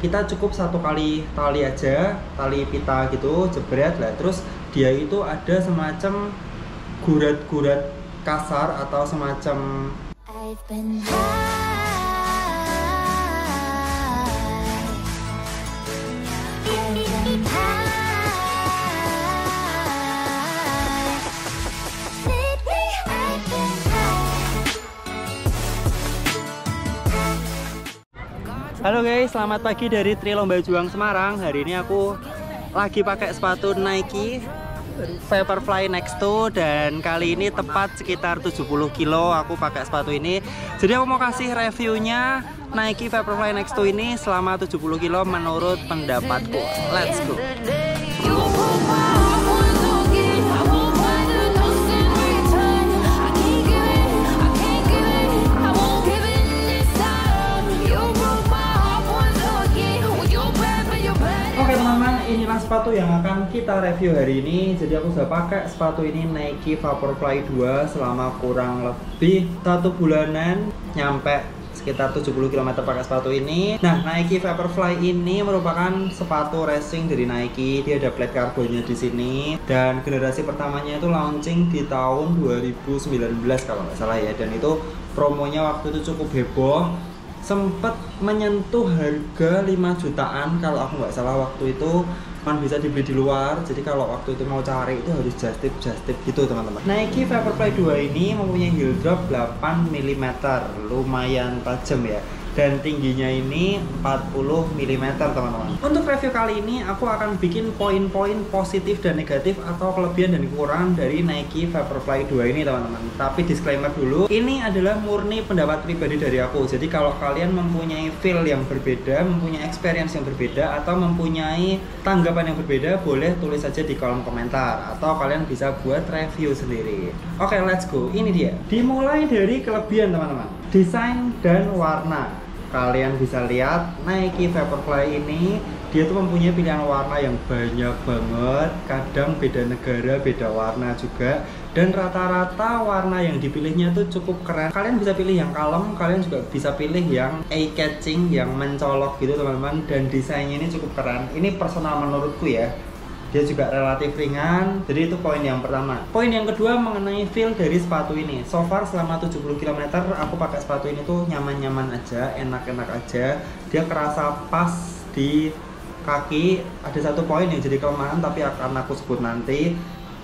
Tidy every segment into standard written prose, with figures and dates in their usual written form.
kita cukup satu kali tali aja, tali pita gitu, jebret lah. Terus dia itu ada semacam gurat-gurat kasar atau semacam Halo guys, selamat pagi dari Trilomba Juang Semarang. Hari ini aku lagi pakai sepatu Nike Vaporfly Next 2 dan kali ini tepat sekitar 70 kilo aku pakai sepatu ini. Jadi aku mau kasih reviewnya Nike Vaporfly Next 2 ini selama 70 kilo menurut pendapatku. Let's go. Oke teman-teman, inilah sepatu yang akan kita review hari ini. Jadi aku sudah pakai sepatu ini Nike Vaporfly 2 selama kurang lebih 1 bulanan, nyampe sekitar 70 km pakai sepatu ini. Nah, Nike Vaporfly ini merupakan sepatu racing dari Nike. Dia ada plate karbonnya di sini dan generasi pertamanya itu launching di tahun 2019 kalau nggak salah ya. Dan itu promonya waktu itu cukup heboh, sempat menyentuh harga 5 jutaan kalau aku nggak salah waktu itu. Kan bisa dibeli di luar, jadi kalau waktu itu mau cari itu harus just tip gitu teman-teman. Nike Vaporfly 2 ini mempunyai heel drop 8 mm, lumayan tajam ya, dan tingginya ini 40 mm teman-teman. Untuk review kali ini aku akan bikin poin-poin positif dan negatif atau kelebihan dan kekurangan dari Nike Vaporfly 2 ini teman-teman. Tapi disclaimer dulu, ini adalah murni pendapat pribadi dari aku. Jadi kalau kalian mempunyai feel yang berbeda, mempunyai experience yang berbeda, atau mempunyai tanggapan yang berbeda, boleh tulis saja di kolom komentar atau kalian bisa buat review sendiri. Oke, let's go. Ini dia. Dimulai dari kelebihan teman-teman, desain dan warna. Kalian bisa lihat Nike Vaporfly ini dia tuh mempunyai pilihan warna yang banyak banget. Kadang beda negara, beda warna juga. Dan rata-rata warna yang dipilihnya tuh cukup keren. Kalian bisa pilih yang kalem, kalian juga bisa pilih yang eye-catching, yang mencolok gitu teman-teman. Dan desainnya ini cukup keren. Ini personal menurutku ya. Dia juga relatif ringan, jadi itu poin yang pertama. Poin yang kedua mengenai feel dari sepatu ini. So far selama 70 km aku pakai sepatu ini tuh nyaman-nyaman aja, enak-enak aja. Dia kerasa pas di kaki. Ada satu poin yang jadi kelemahan tapi akan aku sebut nanti.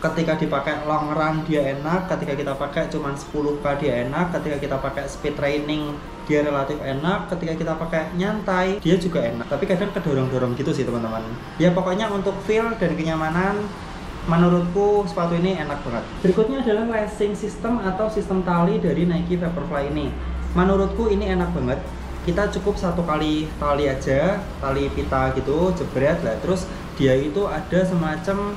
Ketika dipakai long run dia enak, ketika kita pakai cuman 10k dia enak, ketika kita pakai speed training dia relatif enak, ketika kita pakai nyantai dia juga enak. Tapi kadang kedorong-dorong gitu sih teman-teman. Ya pokoknya untuk feel dan kenyamanan menurutku sepatu ini enak banget. Berikutnya adalah lacing system atau sistem tali dari Nike Vaporfly ini. Menurutku ini enak banget. Kita cukup satu kali tali aja, tali pita gitu, jebret lah. Terus dia itu ada semacam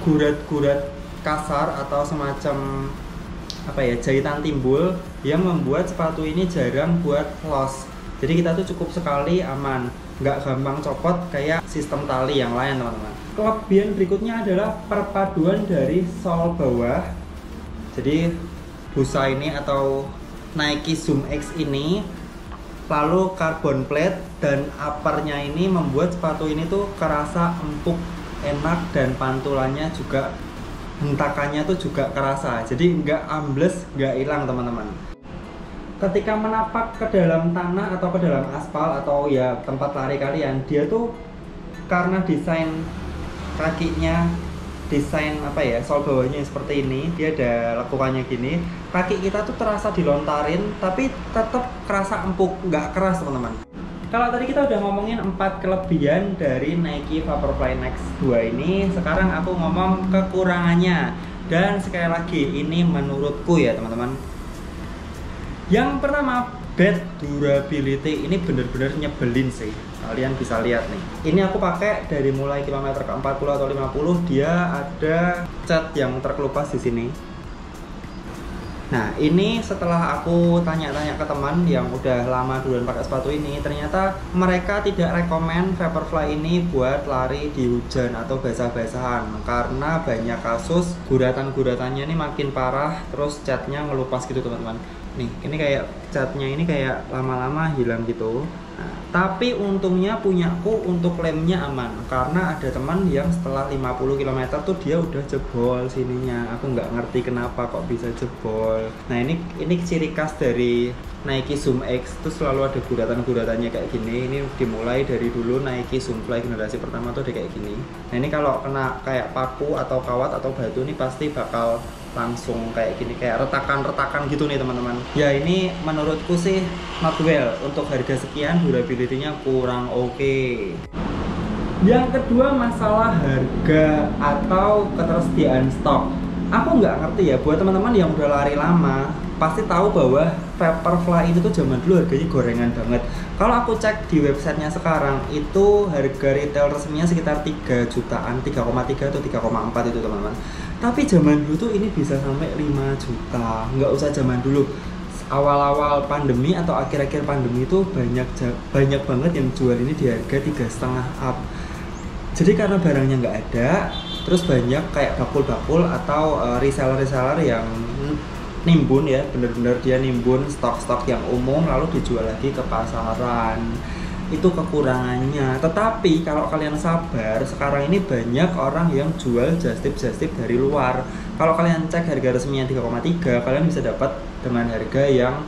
gurat-gurat kasar atau semacam apa ya, jahitan timbul yang membuat sepatu ini jarang buat loss. Jadi kita tuh cukup sekali aman, nggak gampang copot kayak sistem tali yang lain teman-teman. Kelebihan berikutnya adalah perpaduan dari sol bawah. Jadi busa ini atau Nike Zoom X ini, lalu carbon plate dan uppernya ini membuat sepatu ini tuh kerasa empuk, enak, dan pantulannya juga, hentakannya tuh juga kerasa. Jadi nggak ambles, nggak hilang teman-teman. Ketika menapak ke dalam tanah atau ke dalam aspal atau ya tempat lari kalian, dia tuh karena desain kakinya, desain apa ya, sol bawahnya seperti ini, dia ada lekukannya gini, kaki kita tuh terasa dilontarin tapi tetap kerasa empuk, nggak keras teman-teman. Kalau tadi kita udah ngomongin 4 kelebihan dari Nike Vaporfly Next 2 ini, sekarang aku ngomong kekurangannya. Dan sekali lagi, ini menurutku ya teman-teman. Yang pertama, bad durability. Ini bener-bener nyebelin sih. Kalian bisa lihat nih. Ini aku pakai dari mulai kilometer ke 40 atau 50, dia ada cat yang terkelupas di sini. Nah, ini setelah aku tanya-tanya ke teman yang udah lama duluan pakai sepatu ini, ternyata mereka tidak rekomen Vaporfly ini buat lari di hujan atau basah-basahan karena banyak kasus guratan-guratannya ini makin parah, terus catnya ngelupas gitu teman-teman. Nih, ini kayak catnya ini kayak lama-lama hilang gitu. Nah, tapi untungnya punyaku untuk lemnya aman, karena ada teman yang setelah 50 km tuh dia udah jebol sininya. Aku nggak ngerti kenapa kok bisa jebol. Nah ini ciri khas dari Nike Zoom X tuh selalu ada guratan-guratannya kayak gini. Ini dimulai dari dulu Nike Zoom Fly generasi pertama tuh udah kayak gini. Nah ini kalau kena kayak paku atau kawat atau batu ini pasti bakal langsung kayak gini, kayak retakan-retakan gitu nih teman-teman. Ya ini menurutku sih not well, untuk harga sekian durability-nya kurang oke. Yang kedua masalah harga atau ketersediaan stok. Aku nggak ngerti ya, buat teman-teman yang udah lari lama pasti tahu bahwa Vaporfly itu tuh zaman dulu harganya gorengan banget. Kalau aku cek di websitenya sekarang itu harga retail resminya sekitar 3 jutaan, 3,3 atau 3,4 itu teman-teman. Tapi zaman dulu tuh ini bisa sampai 5 juta. Nggak usah zaman dulu, awal-awal pandemi atau akhir-akhir pandemi itu banyak banget yang jual ini di harga 3,5 up. Jadi karena barangnya nggak ada, terus banyak kayak bakul-bakul atau reseller-reseller yang nimbun ya, bener-bener dia nimbun stok-stok yang umum lalu dijual lagi ke pasaran. Itu kekurangannya. Tetapi kalau kalian sabar, sekarang ini banyak orang yang jual just tip dari luar. Kalau kalian cek harga resminya 3,3, kalian bisa dapat dengan harga yang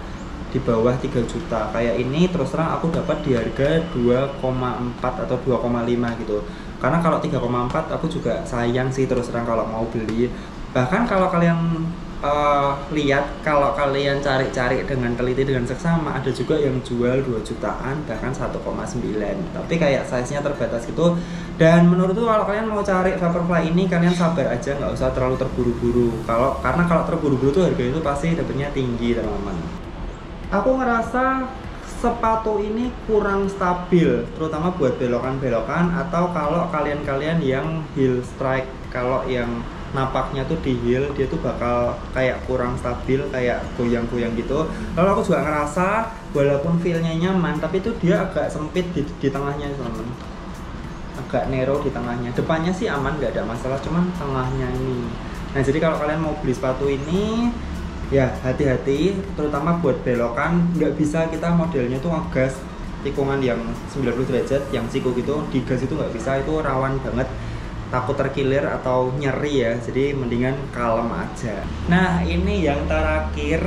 di bawah 3 juta. Kayak ini terus terang aku dapat di harga 2,4 atau 2,5 gitu. Karena kalau 3,4 aku juga sayang sih terus terang kalau mau beli. Bahkan kalau kalian lihat, kalau kalian cari-cari dengan teliti dengan seksama, ada juga yang jual 2 jutaan bahkan 1,9, tapi kayak size-nya terbatas gitu. Dan menurutku kalau kalian mau cari Vaporfly ini, kalian sabar aja, nggak usah terlalu terburu-buru. Karena kalau terburu-buru tuh harga itu pasti dapatnya tinggi teman-teman. Aku ngerasa sepatu ini kurang stabil, terutama buat belokan-belokan atau kalau kalian yang heel strike. Kalau yang napaknya tuh di heel, dia tuh bakal kayak kurang stabil, kayak goyang-goyang gitu. Lalu aku juga ngerasa walaupun feel-nya nyaman, tapi itu dia agak sempit di tengahnya teman-teman, agak narrow di tengahnya. Depannya sih aman, nggak ada masalah, cuman tengahnya ini. Nah jadi kalau kalian mau beli sepatu ini ya hati-hati, terutama buat belokan. Nggak bisa kita modelnya tuh ngegas tikungan yang 90 derajat yang siku gitu, digas itu nggak bisa, itu rawan banget takut terkilir atau nyeri ya, jadi mendingan kalem aja. Nah ini yang terakhir,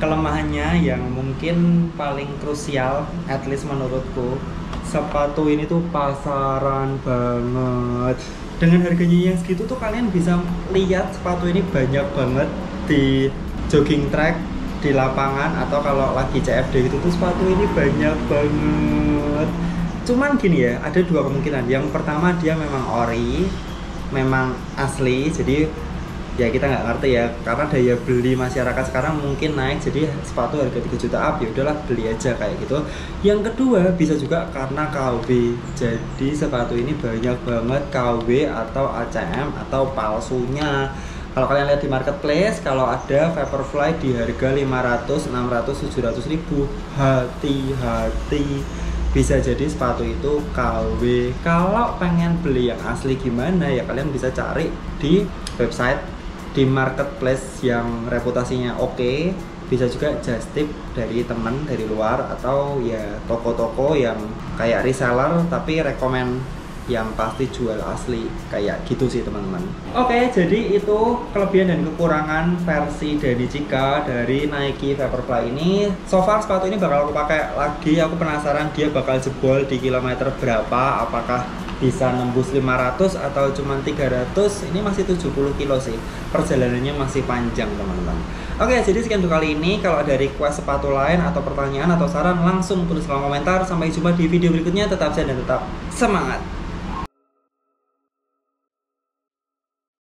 kelemahannya yang mungkin paling krusial, at least menurutku, sepatu ini tuh pasaran banget. Dengan harganya yang segitu tuh kalian bisa lihat sepatu ini banyak banget di jogging track, di lapangan, atau kalau lagi CFD gitu tuh sepatu ini banyak banget. Cuman gini ya, ada dua kemungkinan. Yang pertama dia memang ori, memang asli, jadi ya kita nggak ngerti ya, karena daya beli masyarakat sekarang mungkin naik, jadi sepatu harga 3 juta up ya udahlah beli aja kayak gitu. Yang kedua bisa juga karena KW, jadi sepatu ini banyak banget KW atau ACM atau palsunya. Kalau kalian lihat di marketplace, kalau ada Vaporfly di harga 500, 600, 700 ribu, hati-hati, bisa jadi sepatu itu KW. Kalau pengen beli yang asli gimana ya, kalian bisa cari di website, di marketplace yang reputasinya oke. Bisa juga just tip dari teman dari luar, atau ya toko-toko yang kayak reseller tapi rekomend yang pasti jual asli, kayak gitu sih teman-teman. Oke, jadi itu kelebihan dan kekurangan versi Dani Cika dari Nike Vaporfly ini. So far sepatu ini bakal aku pakai lagi, aku penasaran dia bakal jebol di kilometer berapa, apakah bisa nembus 500 atau cuma 300. Ini masih 70 kilo sih, perjalanannya masih panjang teman-teman. Oke, jadi sekian untuk kali ini. Kalau ada request sepatu lain atau pertanyaan atau saran, langsung tulis kolom komentar. Sampai jumpa di video berikutnya. Tetap sehat dan tetap semangat.